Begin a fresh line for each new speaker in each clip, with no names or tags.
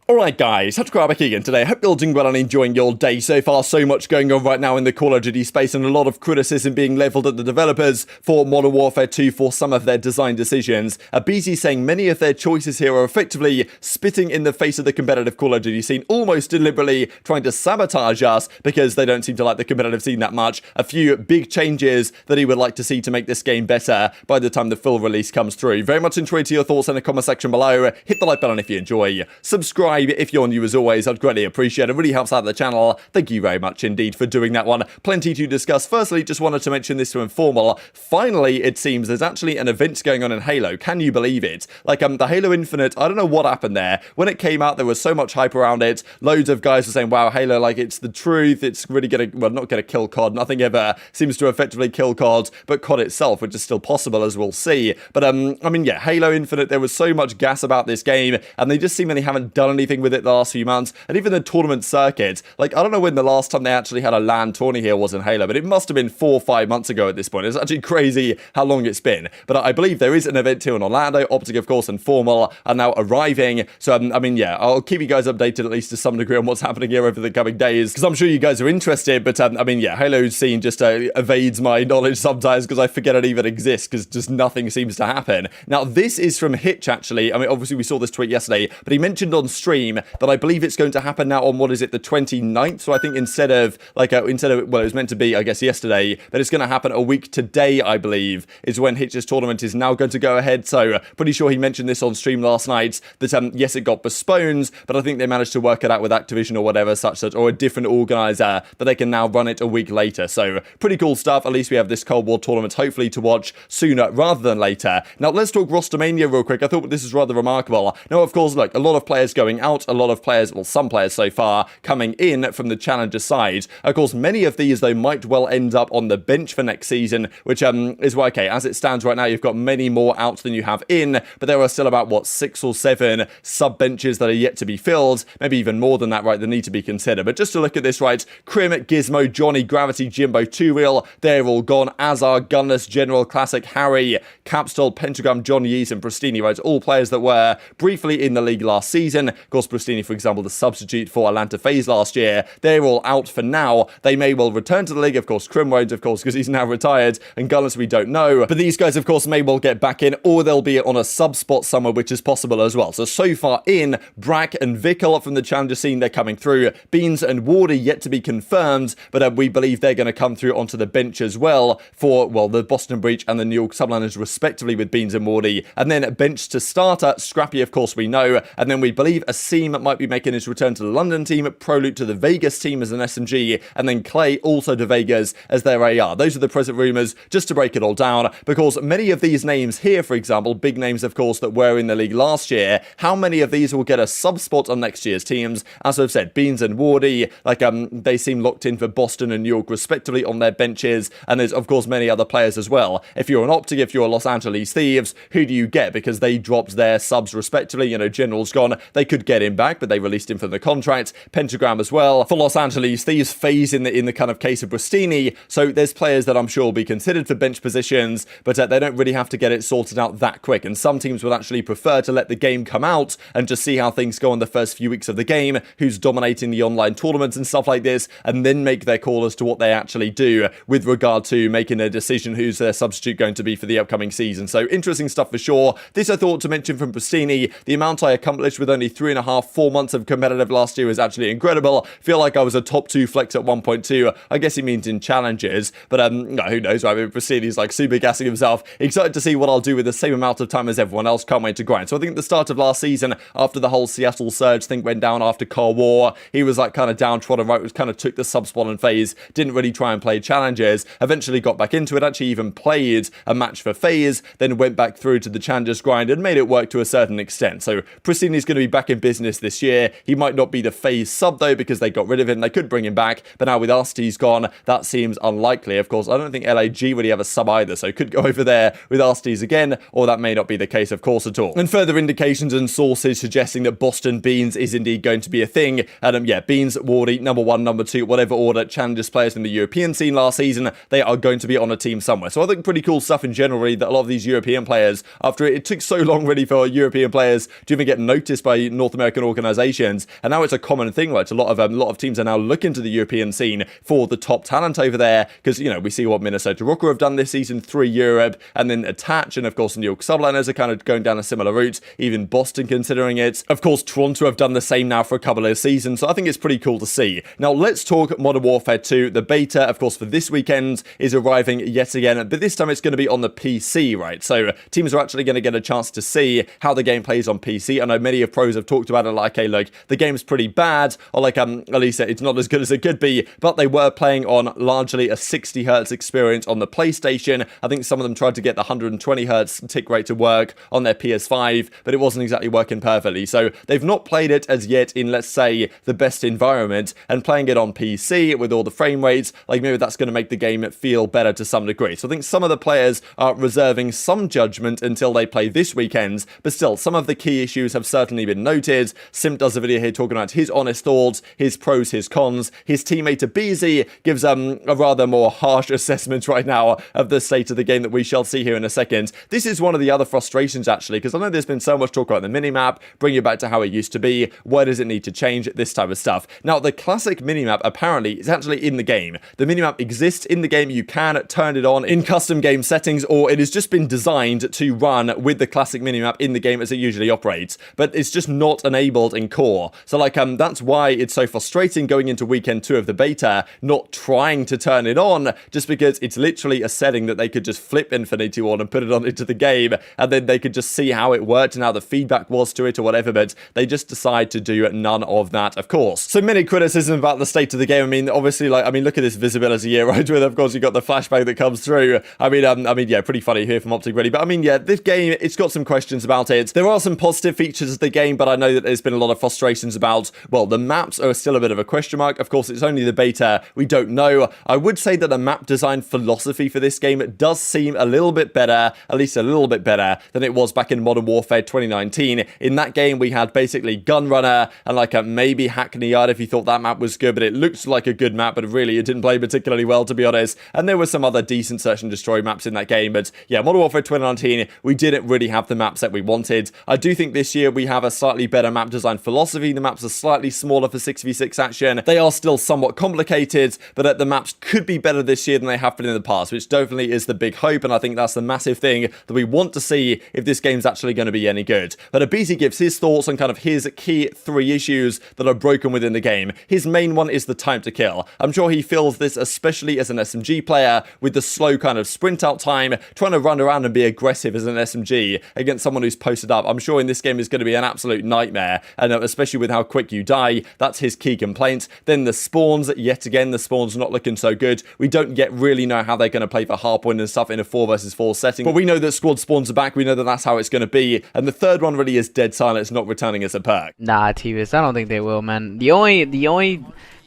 Alright guys, TacticalRab back again today. Hope you're all doing well and enjoying your day so far. So much going on right now in the Call of Duty space and a lot of criticism being levelled at the developers for Modern Warfare 2 for some of their design decisions. aBeZy saying many of their choices here are effectively spitting in the face of the competitive Call of Duty scene, almost deliberately trying to sabotage us because they don't seem to like the competitive scene that much. A few big changes that he would like to see to make this game better by the time the full release comes through. Very much enjoyed your thoughts in the comment section below. Hit the like button if you enjoy. Subscribe if you're new as always, I'd greatly appreciate it. It really helps out the channel. Thank you very much indeed for doing that one. Plenty to discuss. Firstly, just wanted to mention this to informal. Finally, it seems there's actually an event going on in Halo. Can you believe it? Like, the Halo Infinite, I don't know what happened there. When it came out, there was so much hype around it. Loads of guys were saying, wow, Halo, like, it's the truth. It's really gonna, well, not gonna kill COD. Nothing ever seems to effectively kill COD, but COD itself, which is still possible, as we'll see. But, I mean, yeah, Halo Infinite, there was so much gas about this game, and they just seemingly haven't done anything with it the last few months, and even the tournament circuit. Like, I don't know when the last time they actually had a LAN tourney here was in Halo, but it must have been 4 or 5 months ago at this point. It's actually crazy how long it's been. But I believe there is an event here in Orlando. OpTic, of course, and Formal are now arriving. So, I mean, yeah, I'll keep you guys updated at least to some degree on what's happening here over the coming days, because I'm sure you guys are interested. But, I mean, yeah, Halo's scene just evades my knowledge sometimes because I forget it even exists because just nothing seems to happen. Now, this is from Hitch, actually. I mean, obviously, we saw this tweet yesterday, but he mentioned on stream that I believe it's going to happen now on, what is it, the 29th? So I think instead of, well, it was meant to be, I guess, yesterday, but it's going to happen a week today, I believe, is when Hitch's tournament is now going to go ahead. So pretty sure he mentioned this on stream last night, that, yes, it got postponed, but I think they managed to work it out with Activision or whatever, such that, or a different organizer, that they can now run it a week later. So pretty cool stuff. At least we have this Cold War tournament, hopefully, to watch sooner rather than later. Now, let's talk Rostermania real quick. I thought this is rather remarkable. Now, of course, look, a lot of players going out, a lot of players, well, some players so far coming in from the challenger side. Of course, many of these, though, might well end up on the bench for next season, which is why, okay, as it stands right now, you've got many more out than you have in, but there are still about, what, 6 or 7 sub-benches that are yet to be filled, maybe even more than that, right, that need to be considered. But just to look at this, right, Crim, Gizmo, Johnny, Gravity, Jimbo, 2Real, they're all gone. Azar, Gunless, General, Classic, Harry, Capstol, Pentagram, John Yees, and Pristini, right, all players that were briefly in the league last season. Of course, Pristini, for example, the substitute for Atlanta FaZe last year, they're all out for now. They may well return to the league, of course. Crim won't, of course, because he's now retired, and Gunless we don't know. But these guys, of course, may well get back in, or they'll be on a sub spot somewhere, which is possible as well. So far in, Brack and Vickle from the challenger scene, they're coming through. Beans and Warder yet to be confirmed, but we believe they're going to come through onto the bench as well for, well, the Boston Breach and the New York Subliners, respectively, with Beans and Wardy. And then bench to starter, Scrappy, of course, we know. And then we believe Asim might be making his return to the London team, Prolute to the Vegas team as an SMG, and then Clay also to Vegas as their AR. Those are the present rumours, just to break it all down, because many of these names here, for example, big names, of course, that were in the league last year, how many of these will get a sub spot on next year's teams? As I've said, Beans and Wardy, like, they seem locked in for Boston and New York, respectively, on their benches, and there's, of course, many other players as well. If you're an OpTic, if you're a Los Angeles Thieves, who do you get? Because they dropped their subs, respectively. You know, General's gone. They could get him back, but they released him from the contract. Pentagram as well. For Los Angeles Thieves, FaZe in the kind of case of Pristini. So there's players that I'm sure will be considered for bench positions, but they don't really have to get it sorted out that quick. And some teams would actually prefer to let the game come out and just see how things go in the first few weeks of the game, who's dominating the online tournaments and stuff like this, and then make their call as to what they actually do with regard to making a decision who's their substitute going to be for the upcoming season. So interesting stuff for sure. This I thought to mention from Pristini. The amount I accomplished with only 3.5, 4 months of competitive last year is actually incredible. Feel like I was a top 2 flex at 1.2. I guess he means in challenges, but no, who knows, right? I mean, Pristini's like super gassing himself. Excited to see what I'll do with the same amount of time as everyone else. Can't wait to grind. So I think at the start of last season, after the whole Seattle surge thing went down after Cold War, he was like kind of downtrodden, right? Kind of took the sub spot in FaZe, didn't really try and play challenges, eventually got back into it, actually even played a match for FaZe, then went back through to the challenges grind and made it work to a certain extent. So Pristini's going to be back in business this year. He might not be the FaZe sub though, because they got rid of him. They could bring him back, but now with Arcitys gone, that seems unlikely. Of course, I don't think LAG really have a sub either, so could go over there with Arcitys again, or that may not be the case, of course, at all. And further indications and sources suggesting that Boston Beans is indeed going to be a thing. And yeah, Beans, Wardy, number 1, number 2, whatever order, challenges players in the European scene last season, they are going to be on a team somewhere. So I think pretty cool stuff in general, really, that a lot of these European players, after it took so long really for European players to even get noticed by North American organizations, and now it's a common thing, right? A lot of teams are now looking to the European scene for the top talent over there, because, you know, we see what Minnesota Rokkr have done this season, 3 Europe, and then Attach, and of course the New York Subliners are kind of going down a similar route, even Boston considering it. Of course, Toronto have done the same now for a couple of seasons, so I think it's pretty cool to see. Now, let's talk Modern Warfare 2. The beta, of course, for this weekend is arriving yet again, but this time it's going to be on the PC, right? So teams are actually going to get a chance to see how the game plays on PC. I know many of pros have talked about it like, hey, look, the game's pretty bad, or like, at least it's not as good as it could be, but they were playing on largely a 60 hertz experience on the PlayStation. I think some of them tried to get the 120 hertz tick rate to work on their PS5, but it wasn't exactly working perfectly. So they've not played it as yet in, let's say, the best environment, and playing it on PC with all the frame rates, like maybe that's going to make the game feel better to some degree. So I think some of the players are reserving some judgment until they play this weekend, but still, some of the key issues have certainly been noted. Simp does a video here talking about his honest thoughts, his pros, his cons. His teammate aBeZy gives a rather more harsh assessment right now of the state of the game that we shall see here in a second. This is one of the other frustrations, actually, because I know there's been so much talk about the minimap, bring it back to how it used to be, where does it need to change, this type of stuff. Now, the classic minimap apparently is actually in the game. The minimap exists in the game. You can turn it on in custom game settings, or it has just been designed to run with the classic minimap in the game as it usually operates, but it's just not enabled in core. So like, that's why it's so frustrating going into weekend 2 of the beta, not trying to turn it on, just because it's literally a setting that they could just flip Infinity on and put it on into the game, and then they could just see how it worked and how the feedback was to it or whatever, but they just decide to do none of that, of course. So many criticism about the state of the game. I mean, obviously, like, I mean, look at this visibility here, right? With, of course, you got the flashbang that comes through. I mean, yeah, pretty funny here from OpTic really, but I mean, yeah, this game, it's got some questions about it. There are some positive features of the game, but I know that there's been a lot of frustrations about, well, the maps are still a bit of a question mark. Of course, it's only the beta. We don't know. I would say that the map design philosophy for this game does seem a little bit better, at least a little bit better than it was back in Modern Warfare 2019. In that game, we had basically Gunrunner and like a maybe Hackney Yard if you thought that map was good, but it looked like a good map, but really it didn't play particularly well, to be honest. And there were some other decent search and destroy maps in that game, but yeah, Modern Warfare 2019, we didn't really have the maps that we wanted. I do think this year we have a slightly better map design philosophy. The maps are slightly smaller for 6v6 action. They are still somewhat complicated, but the maps could be better this year than they have been in the past, which definitely is the big hope, and I think that's the massive thing that we want to see if this game's actually going to be any good. But aBeZy gives his thoughts on kind of his key 3 issues that are broken within the game. His main one is the time to kill. I'm sure he feels this especially as an SMG player, with the slow kind of sprint out time, trying to run around and be aggressive as an SMG against someone who's posted up. I'm sure in this game is going to be an absolute nightmare, and especially with how quick you die, that's his key complaint. Then the spawns, yet again, the spawns not looking so good. We don't yet really know how they're going to play for hardpoint and stuff in a 4 versus 4 setting, but we know that squad spawns are back. We know that that's how it's going to be. And the third one really is dead silence, not returning as a perk.
Nah, Thieves, I don't think they will, man. The only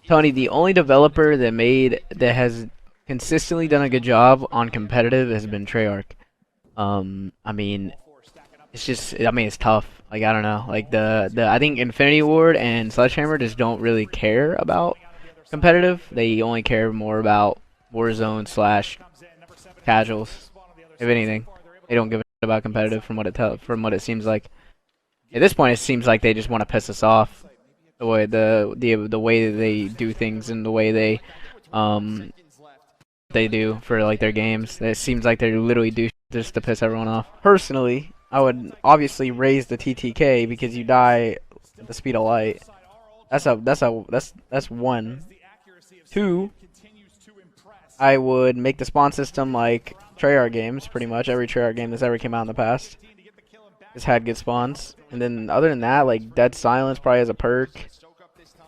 Tony, the only developer that has consistently done a good job on competitive has been Treyarch. I mean, it's just, I mean, it's tough. Like, I don't know. Like, I think Infinity Ward and Sledgehammer just don't really care about competitive. They only care more about Warzone / casuals. If anything, they don't give a shit about competitive from what it seems like. At this point, it seems like they just want to piss us off. The way the way that they do things and the way they do for like their games. It seems like they literally do just to piss everyone off. Personally, I would obviously raise the TTK because you die at the speed of light. That's one. 2, I would make the spawn system like Treyarch games. Pretty much every Treyarch game that's ever came out in the past has had good spawns. And then other than that, like Dead Silence probably has a perk.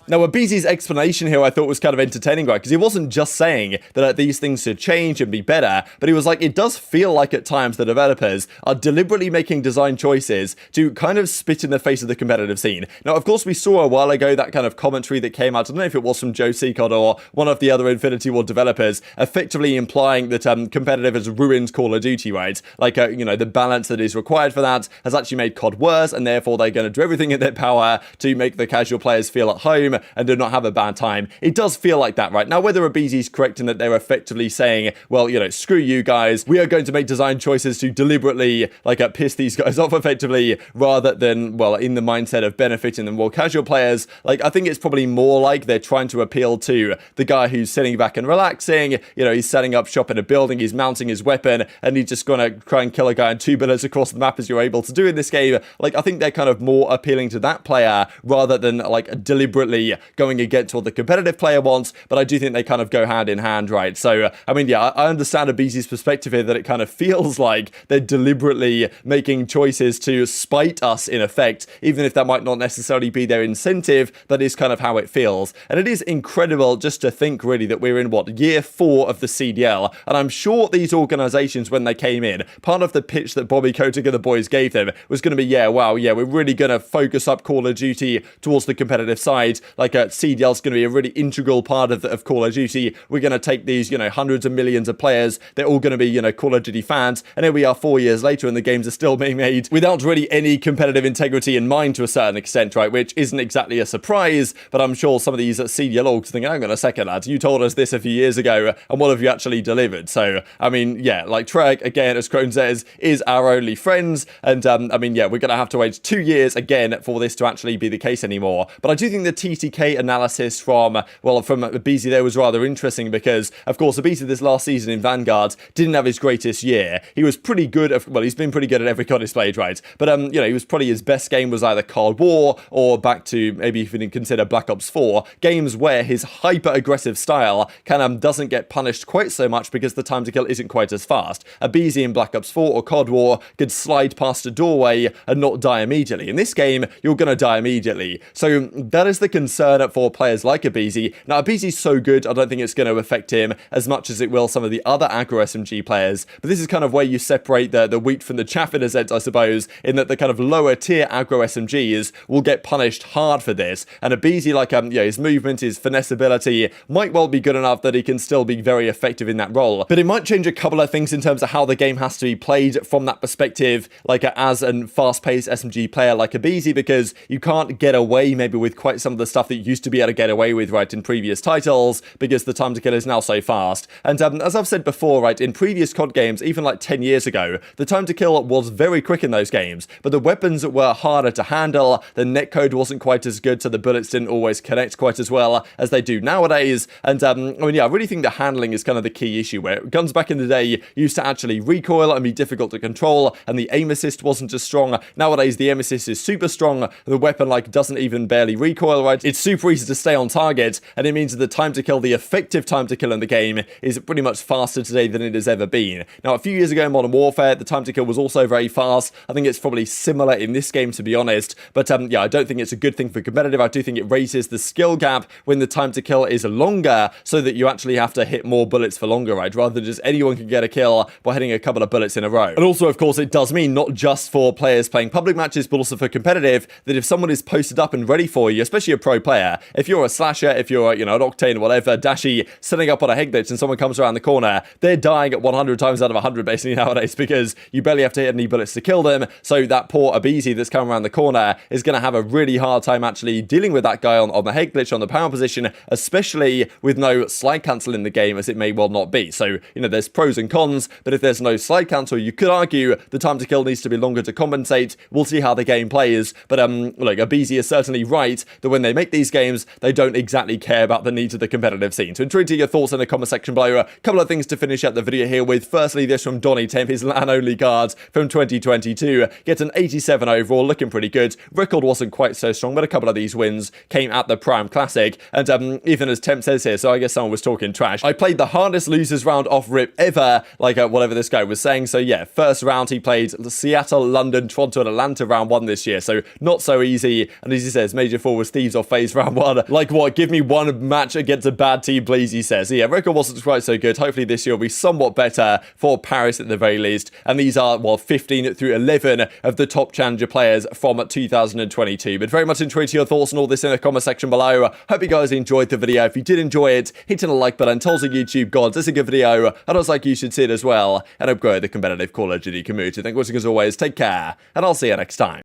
Now, aBeZy's explanation here I thought was kind of entertaining, right? Because he wasn't just saying that these things should change and be better, but he was like, it does feel like at times the developers are deliberately making design choices to kind of spit in the face of the competitive scene. Now, of course, we saw a while ago that kind of commentary that came out. I don't know if it was from Joe Seacott or one of the other Infinity Ward developers, effectively implying that competitive has ruined Call of Duty, right? Like, you know, the balance that is required for that has actually made COD worse, and therefore they're going to do everything in their power to make the casual players feel at home. and do not have a bad time. It does feel like that right now. Whether aBeZy's correct in that they're effectively saying, well, you know, screw you guys, we are going to make design choices to deliberately like piss these guys off effectively, rather than, well, in the mindset of benefiting the more casual players. Like, I think it's probably more like they're trying to appeal to the guy who's sitting back and relaxing. You know, he's setting up shop in a building, he's mounting his weapon, and he's just gonna try and kill a guy in 2 minutes across the map as you're able to do in this game. Like, I think they're kind of more appealing to that player rather than like deliberately going against what the competitive player wants. But I do think they kind of go hand in hand, right? So, I mean, yeah, I understand aBeZy's perspective here, that it kind of feels like they're deliberately making choices to spite us in effect, even if that might not necessarily be their incentive. That is kind of how it feels. And it is incredible just to think really that we're in what, year 4 of the CDL, and I'm sure these organizations, when they came in, part of the pitch that Bobby Kotick and the boys gave them was going to be, yeah, wow, yeah, we're really going to focus up Call of Duty towards the competitive side. Like, CDL is going to be a really integral part of Call of Duty. We're going to take these, you know, hundreds of millions of players, they're all going to be, you know, Call of Duty fans, and here we are 4 years later and the games are still being made without really any competitive integrity in mind to a certain extent, right? Which isn't exactly a surprise, but I'm sure some of these CDL orgs think, hang on a second, lads, you told us this a few years ago, and what have you actually delivered? So, I mean, yeah, like Treyarch, again, as Crone says, is our only friends, and I mean, yeah, we're going to have to wait 2 years again for this to actually be the case anymore. But I do think the TTK analysis from aBeZy there was rather interesting, because, of course, aBeZy this last season in Vanguard didn't have his greatest year. He was pretty good, well, he's been pretty good at every COD he's played, right? But, you know, he was probably, his best game was either Cold War, or back to, maybe if you can consider Black Ops 4, games where his hyper-aggressive style kind of doesn't get punished quite so much because the time to kill isn't quite as fast. aBeZy in Black Ops 4 or COD War could slide past a doorway and not die immediately. In this game, you're going to die immediately. So that is the concern for players like aBeZy. Now, aBeZy's so good, I don't think it's going to affect him as much as it will some of the other aggro SMG players. But this is kind of where you separate the wheat from the chaff in a sense, I suppose, in that the kind of lower tier aggro SMGs will get punished hard for this. And aBeZy, like, yeah, his movement, his finesse ability might well be good enough that he can still be very effective in that role. But it might change a couple of things in terms of how the game has to be played from that perspective, like as a fast-paced SMG player like aBeZy, because you can't get away maybe with quite some of the stuff that you used to be able to get away with, right, in previous titles, because the time to kill is now so fast. And as I've said before, right, in previous COD games, even like 10 years ago, the time to kill was very quick in those games, but the weapons were harder to handle, the netcode wasn't quite as good, so the bullets didn't always connect quite as well as they do nowadays. And I mean, yeah, I really think the handling is kind of the key issue, where guns back in the day used to actually recoil and be difficult to control, and the aim assist wasn't as strong. Nowadays, the aim assist is super strong, the weapon like doesn't even barely recoil, right? It's super easy to stay on target, and it means that the time to kill, the effective time to kill in the game, is pretty much faster today than it has ever been. Now, a few years ago in Modern Warfare, the time to kill was also very fast. I think it's probably similar in this game, to be honest, but yeah, I don't think it's a good thing for competitive. I do think it raises the skill gap when the time to kill is longer, so that you actually have to hit more bullets for longer, right? Rather than just anyone can get a kill by hitting a couple of bullets in a row. And also, of course, it does mean not just for players playing public matches, but also for competitive, that if someone is posted up and ready for you, especially a pro player, if you're a slasher, if you're, you know, an Octane or whatever, Dashy, setting up on a head glitch and someone comes around the corner, they're dying at 100 times out of 100 basically nowadays, because you barely have to hit any bullets to kill them. So that poor aBeZy that's coming around the corner is going to have a really hard time actually dealing with that guy on the head glitch, on the power position, especially with no slide cancel in the game, as it may well not be. So, you know, there's pros and cons, but if there's no slide cancel, you could argue the time to kill needs to be longer to compensate. We'll see how the game plays, but like, aBeZy is certainly right that when they make these games, they don't exactly care about the needs of the competitive scene. So intrigued to your thoughts in the comment section below. A couple of things to finish out the video here with. Firstly, this from Donny Temp, his LAN-only cards from 2022. Gets an 87 overall, looking pretty good. Record wasn't quite so strong, but a couple of these wins came at the Prime Classic. And even as Temp says here, so I guess someone was talking trash, I played the hardest losers round off rip ever, like whatever this guy was saying. So yeah, first round he played Seattle, London, Toronto, and Atlanta round 1 this year, so not so easy. And as he says, Major 4 was Thieves or FaZe round 1. Like what? Give me one match against a bad team, please, he says. So yeah, record wasn't quite so good. Hopefully this year will be somewhat better for Paris at the very least. And these are, well, 15 through 11 of the top challenger players from 2022. But very much intrigued to your thoughts on all this in the comment section below. Hope you guys enjoyed the video. If you did enjoy it, hit on the like button, tells the YouTube gods it's a good video, and I was like you should see it as well, and upgrade the competitive Call of Duty community. Thank you for watching as always, take care, and I'll see you next time.